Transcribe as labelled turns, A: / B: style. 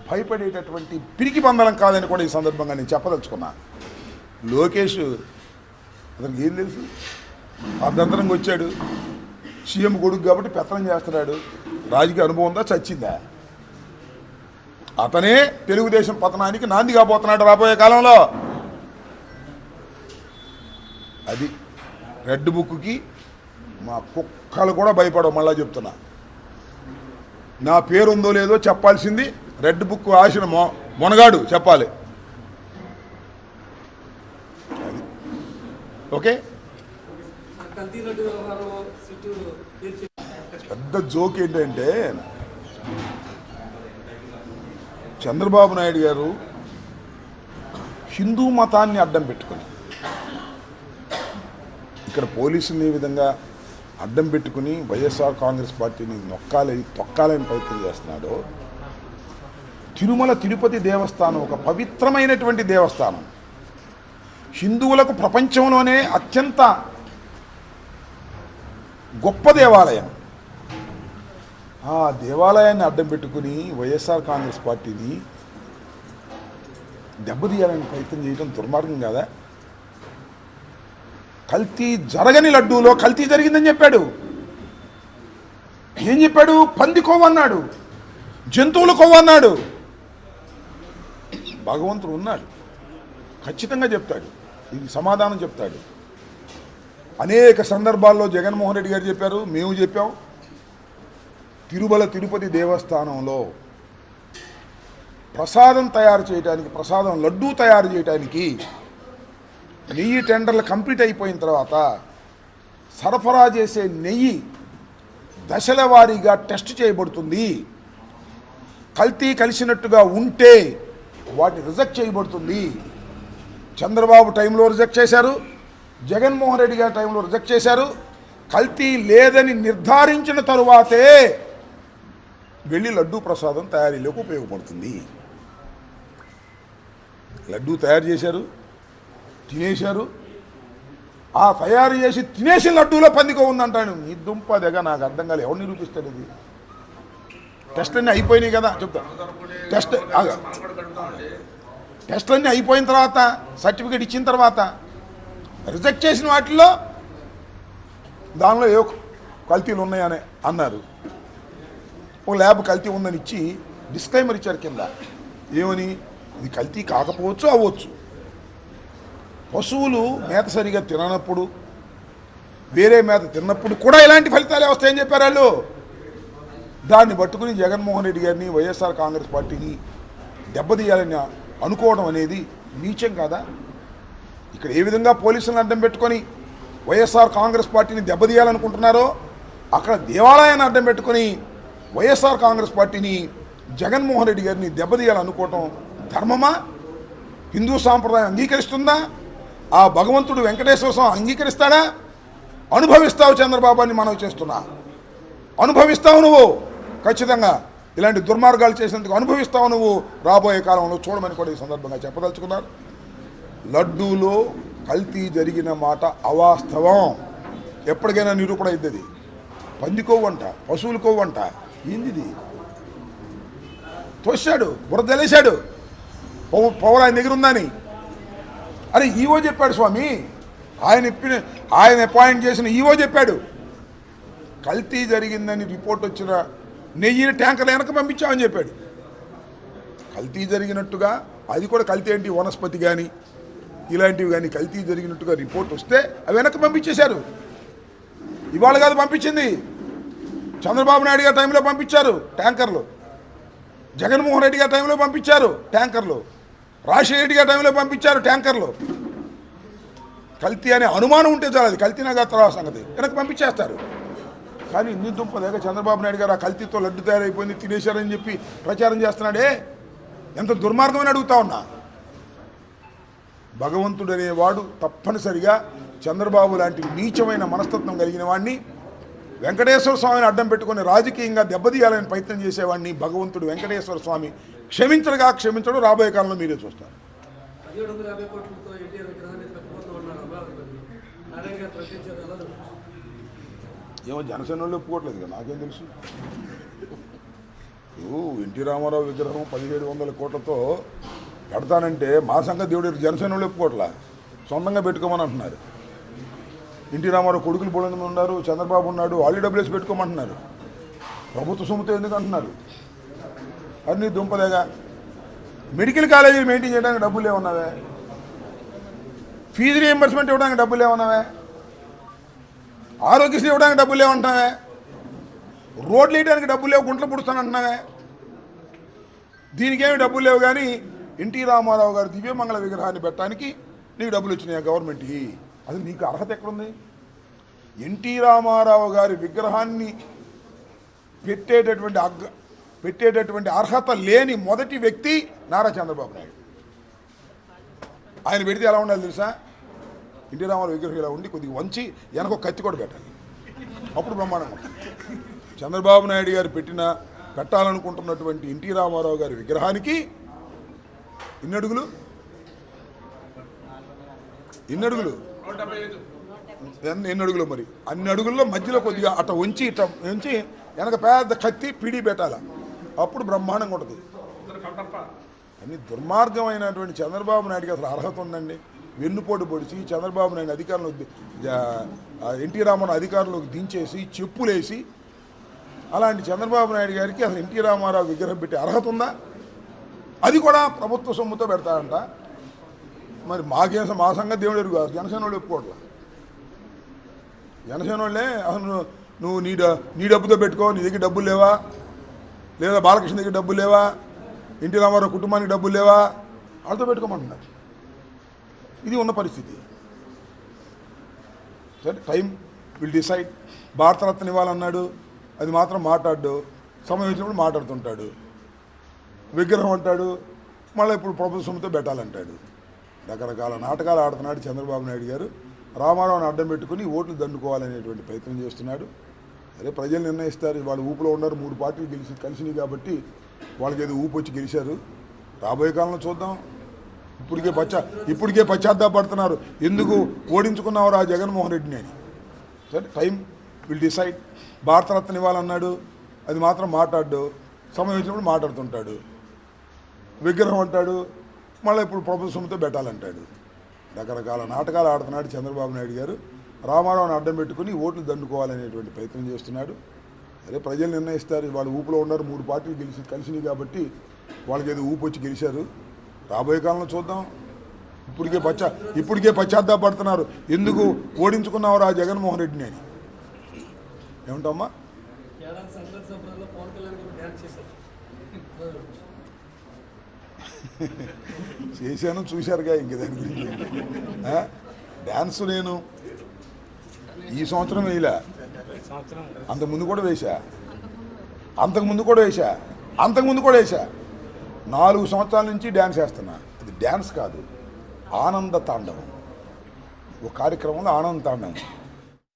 A: భయపడేటటువంటి పిరికి బంధనం కాదని కూడా ఈ సందర్భంగా నేను చెప్పదలుచుకున్నా. లోకేష్ అతనికి ఏం తెలుసు? అర్ధంతరంగా వచ్చాడు, సీఎం కొడుకు కాబట్టి పెత్తనం చేస్తున్నాడు. రాజకీయ అనుభవం ఉందా? చచ్చిందా? అతనే తెలుగుదేశం పతనానికి నాంది కాబోతున్నాడు రాబోయే కాలంలో. అది రెడ్ బుక్కి మా కుక్కలు కూడా భయపడవు. మళ్ళా చెప్తున్నా, నా పేరు ఉందో లేదో చెప్పాల్సింది రెడ్ బుక్ ఆశన మొనగాడు చెప్పాలి. అది ఓకే. పెద్ద జోక్ ఏంటంటే చంద్రబాబు నాయుడు గారు హిందూ మతాన్ని అడ్డం పెట్టుకుని ఇక్కడ పోలీసుని ఈ విధంగా అడ్డం పెట్టుకుని వైఎస్ఆర్ కాంగ్రెస్ పార్టీని తొక్కాలని ప్రయత్నం చేస్తున్నాడు. తిరుమల తిరుపతి దేవస్థానం ఒక పవిత్రమైనటువంటి దేవస్థానం, హిందువులకు ప్రపంచంలోనే అత్యంత గొప్ప దేవాలయం. ఆ దేవాలయాన్ని అడ్డం పెట్టుకుని వైఎస్ఆర్ కాంగ్రెస్ పార్టీని దెబ్బతీయాలని ప్రయత్నం చేయడం దుర్మార్గం కాదా? కల్తీ జరగని లడ్డూలో కల్తీ జరిగిందని చెప్పాడు. ఏం చెప్పాడు? పంది కొవ్వు అన్నాడు, జంతువుల కొవ్వు అన్నాడు. భగవంతుడు ఉన్నాడు, ఖచ్చితంగా చెప్తాడు, దీనికి సమాధానం చెప్తాడు. అనేక సందర్భాల్లో జగన్మోహన్ రెడ్డి గారు చెప్పారు, మేము చెప్పాం. తిరుమల తిరుపతి దేవస్థానంలో ప్రసాదం తయారు చేయడానికి, ప్రసాదం లడ్డూ తయారు చేయడానికి నెయ్యి టెండర్లు కంప్లీట్ అయిపోయిన తర్వాత సరఫరా చేసే నెయ్యి దశల వారీగా టెస్ట్ చేయబడుతుంది. కల్తీ కలిసినట్టుగా ఉంటే వాటిని రిజెక్ట్ చేయబడుతుంది. చంద్రబాబు టైంలో రిజెక్ట్ చేశారు, జగన్మోహన్ రెడ్డి గారి టైంలో రిజెక్ట్ చేశారు. కల్తీ లేదని నిర్ధారించిన తరువాతే వెళ్ళి లడ్డూ ప్రసాదం తయారీలోకి ఉపయోగపడుతుంది. లడ్డూ తయారు చేశారు, తినేశారు. ఆ తయారు చేసి తినేసిన లడ్డూలో పందికో ఉందంటాను. నీ దుంప దగ్గర నాకు అర్థం కాలేదు. ఎవరు నిరూపిస్తాడు? ఇది టెస్ట్లన్నీ అయిపోయినాయి కదా, చెప్తా. టెస్ట్లన్నీ అయిపోయిన తర్వాత, సర్టిఫికేట్ ఇచ్చిన తర్వాత రిజెక్ట్ చేసిన వాటిల్లో దానిలో ఏ కల్తీలు ఉన్నాయని అన్నారు. ఓ ల్యాబ్ కల్తీ ఉందని ఇచ్చి డిస్క్లైమర్ ఇచ్చారు కింద. ఏమని? ఇది కల్తీ కాకపోవచ్చు, అవ్వచ్చు. పశువులు మేత సరిగా తిననప్పుడు, వేరే మేత తిన్నప్పుడు కూడా ఇలాంటి ఫలితాలే వస్తాయని చెప్పారు వాళ్ళు. దాన్ని పట్టుకుని జగన్మోహన్ రెడ్డి గారిని, వైఎస్ఆర్ కాంగ్రెస్ పార్టీని దెబ్బతీయాలని అనుకోవడం అనేది నీచం కాదా? ఇక్కడ ఏ విధంగా పోలీసులను అడ్డం పెట్టుకొని వైఎస్ఆర్ కాంగ్రెస్ పార్టీని దెబ్బతీయాలనుకుంటున్నారో, అక్కడ దేవాలయాన్ని అడ్డం పెట్టుకొని వైఎస్ఆర్ కాంగ్రెస్ పార్టీని, జగన్మోహన్ రెడ్డి గారిని దెబ్బతీయాలనుకోవటం ధర్మమా? హిందూ సాంప్రదాయం అంగీకరిస్తుందా? ఆ భగవంతుడు వెంకటేశ్వర స్వామి అంగీకరిస్తాడా? అనుభవిస్తావు చంద్రబాబు అని మనవి చేస్తున్నా. అనుభవిస్తావు నువ్వు, ఖచ్చితంగా ఇలాంటి దుర్మార్గాలు చేసినందుకు అనుభవిస్తావు నువ్వు రాబోయే కాలంలో. చూడమని కూడా ఈ సందర్భంగా చెప్పదలుచుకున్నారు. లడ్డూలో కల్తీ జరిగిన మాట అవాస్తవం. ఎప్పటికైనా నిరూపణ అవుతుంది. పంది కొవ్వంట, పశువుల కొవ్వంట, ఏంది? తోశాడు, బుర్ర తెలిసాడు, పవర్ ఆయన దగ్గర ఉందని. అరే ఈవో చెప్పాడు స్వామి, ఆయన అపాయింట్ చేసిన ఈవో చెప్పాడు. కల్తీ జరిగిందని రిపోర్ట్ వచ్చిన నెయ్యిని ట్యాంకర్లు వెనక పంపించామని చెప్పాడు. కల్తీ జరిగినట్టుగా, అది కూడా కల్తీ ఏంటి, వనస్పతి కానీ ఇలాంటివి కానీ కల్తీ జరిగినట్టుగా రిపోర్ట్ వస్తే అవి వెనక పంపించేశారు. ఇవాళ కాదు పంపించింది, చంద్రబాబు నాయుడు గారి టైంలో పంపించారు ట్యాంకర్లు, జగన్మోహన్ రెడ్డి గారి టైంలో పంపించారు ట్యాంకర్లు, రాజశేఖర రెడ్డి గారి టైంలో పంపించారు ట్యాంకర్లు. కల్తీ అనే అనుమానం ఉంటే చాలు, అది కల్తీనా కాదు తర్వాత సంగతి, వెనక్కి పంపించేస్తారు. కానీ ఇన్ని దుంపలేక చంద్రబాబు నాయుడు గారు ఆ కల్తీతో లడ్డు తయారైపోయింది తినేశారని చెప్పి ప్రచారం చేస్తున్నాడే, ఎంత దుర్మార్గమని అడుగుతా ఉన్నా. భగవంతుడు అనేవాడు తప్పనిసరిగా చంద్రబాబు లాంటి నీచమైన మనస్తత్వం కలిగిన వాడిని, వెంకటేశ్వర స్వామిని అడ్డం పెట్టుకుని రాజకీయంగా దెబ్బతీయాలని ప్రయత్నం చేసేవాడిని భగవంతుడు వెంకటేశ్వర స్వామి క్షమించడు. రాబోయే కాలంలో మీరే చూస్తారు. ఏమో జనసేన వాళ్ళు ఒప్పుకోవట్లేదు కదా, నాకేం తెలుసు. ఎన్టీ రామారావు విగ్రహం 1700 కోట్లతో పెడతానంటే మా సంగతి దేవుడు జనసేన వాళ్ళు ఒప్పుకోవట్లా, సొంతంగా పెట్టుకోమని అంటున్నారు. ఎన్టీ రామారావు కొడుకులు బోళంది ఉన్నారు, చంద్రబాబు ఉన్నాడు, వాళ్ళు డబ్బులు వేసి పెట్టుకోమంటున్నారు. ప్రభుత్వ సొమ్ముతో ఎందుకు అంటున్నారు? అన్నీ దుంపదేగా. మెడికల్ కాలేజీలు మెయింటైన్ చేయడానికి డబ్బులు ఏమన్నావే? ఫీజు రీఎంబర్స్మెంట్ ఇవ్వడానికి డబ్బులు ఏమన్నావే? ఆరోగ్యశ్రీ ఇవ్వడానికి డబ్బులు ఏమంటున్నావే? రోడ్లు వేయడానికి డబ్బులు లేవు, గుంటలు పుడుస్తానంటున్నావే. దీనికేమి డబ్బులు లేవు, కానీ ఎన్టీ రామారావు గారు దివ్యమంగళ విగ్రహాన్ని పెట్టడానికి నీకు డబ్బులు వచ్చినాయి గవర్నమెంట్కి. అసలు నీకు అర్హత ఎక్కడుంది? ఎన్టీ రామారావు గారి విగ్రహాన్ని పెట్టేటటువంటి అర్హత లేని మొదటి వ్యక్తి నారా చంద్రబాబు నాయుడు. ఆయన పెడితే ఎలా ఉండాలి తెలుసా? ఎన్టీ రామారావు విగ్రహం ఇలా ఉండి కొద్దిగా వంచి వెనక ఒక కత్తి కూడా పెట్టాలి, అప్పుడు బ్రహ్మాండంగా. చంద్రబాబు నాయుడు గారు పెట్టాలనుకుంటున్నటువంటి ఎన్టీ రామారావు గారి విగ్రహానికి ఎన్ని అడుగులు మరి అన్ని అడుగుల్లో మధ్యలో కొద్దిగా అట్ట వంచి వెనక పెద్ద కత్తి పిడి పెట్టాల, అప్పుడు బ్రహ్మాండంగా ఉంటుంది. అన్ని దుర్మార్గమైనటువంటి చంద్రబాబు నాయుడికి అసలు అర్హత ఉందండి? వెన్నుపోటు పొడిచి చంద్రబాబు నాయుడు అధికారంలో ఎన్టీ రామారావు అధికారంలోకి దించేసి చెప్పులేసి, అలాంటి చంద్రబాబు నాయుడు గారికి అసలు ఎన్టీ రామారావు విగ్రహం పెట్టే అర్హత ఉందా? అది కూడా ప్రభుత్వ సొమ్ముతో పెడతారంట. మరి మా సంగతి దేవుడు ఎరుగు. జనసేన వాళ్ళు ఒప్పుకోవట్లా. జనసేన వాళ్ళే అసలు నువ్వు నీ డబ్బుతో పెట్టుకో, నీ దగ్గర డబ్బులు లేవా, లేదా బాలకృష్ణ దగ్గర డబ్బులు లేవా, ఎన్టీ రామారావు కుటుంబానికి డబ్బులు లేవా, వాళ్ళతో పెట్టుకోమంటున్నారు. ఇది ఉన్న పరిస్థితి. సరే, టైం విల్ డిసైడ్. భారతరత్న ఇవ్వాలన్నాడు, అది మాత్రం మాట్లాడు, సమయం వచ్చినప్పుడు మాట్లాడుతుంటాడు. విగ్రహం అంటాడు, మళ్ళీ ఇప్పుడు ప్రభుత్వ సొమ్ముతో పెట్టాలంటాడు. రకరకాల నాటకాలు ఆడుతున్నాడు చంద్రబాబు నాయుడు గారు. రామారావుని అడ్డం పెట్టుకుని ఓట్లు దండుకోవాలనేటువంటి ప్రయత్నం చేస్తున్నాడు. అదే ప్రజలు నిర్ణయిస్తారు. వాళ్ళు ఊపులో ఉన్నారు, 3 పార్టీలు కలిసినాయి కాబట్టి వాళ్ళకి ఏదో ఊపు వచ్చి గెలిచారు. రాబోయే కాలంలో చూద్దాం. ఇప్పటికే పశ్చాత్తాపడుతున్నారు, ఎందుకు ఓడించుకున్నావు రా జగన్మోహన్ రెడ్డిని అని. సరే, టైం విల్ డిసైడ్. భారతరత్న ఇవ్వాలన్నాడు, అది మాత్రం మాట్లాడు, సమయం వచ్చినప్పుడు మాట్లాడుతుంటాడు. విగ్రహం అంటాడు, మళ్ళీ ఇప్పుడు ప్రభుత్వ సొమ్ముతో పెట్టాలంటాడు. రకరకాల నాటకాలు ఆడుతున్నాడు చంద్రబాబు నాయుడు గారు. రామారావుని అడ్డం పెట్టుకుని ఓట్లు దండుకోవాలనేటువంటి ప్రయత్నం చేస్తున్నాడు. అదే ప్రజలు నిర్ణయిస్తారు. వాళ్ళు ఊపులో ఉన్నారు, 3 పార్టీలు కలిసినాయి కాబట్టి వాళ్ళకి ఏదో ఊపు వచ్చి గెలిచారు. రాబోయే కాలంలో చూద్దాం. ఇప్పటికే పశ్చాత్తాపడుతున్నారు, ఎందుకు ఓడించుకున్నావు రా జగన్మోహన్ రెడ్డిని అని. ఏమంటామ్మా? చేశాను, చూశారుగా. ఇంక దాని గురించి డ్యాన్స్ నేను ఈ సంవత్సరం వేయలే, అంతకుముందు కూడా వేసా, అంతకుముందు కూడా వేసా. 4 సంవత్సరాల నుంచి డ్యాన్స్ వేస్తున్నా. అది డ్యాన్స్ కాదు, ఆనంద తాండవం. ఒక కార్యక్రమంలో ఆనంద తాండవం.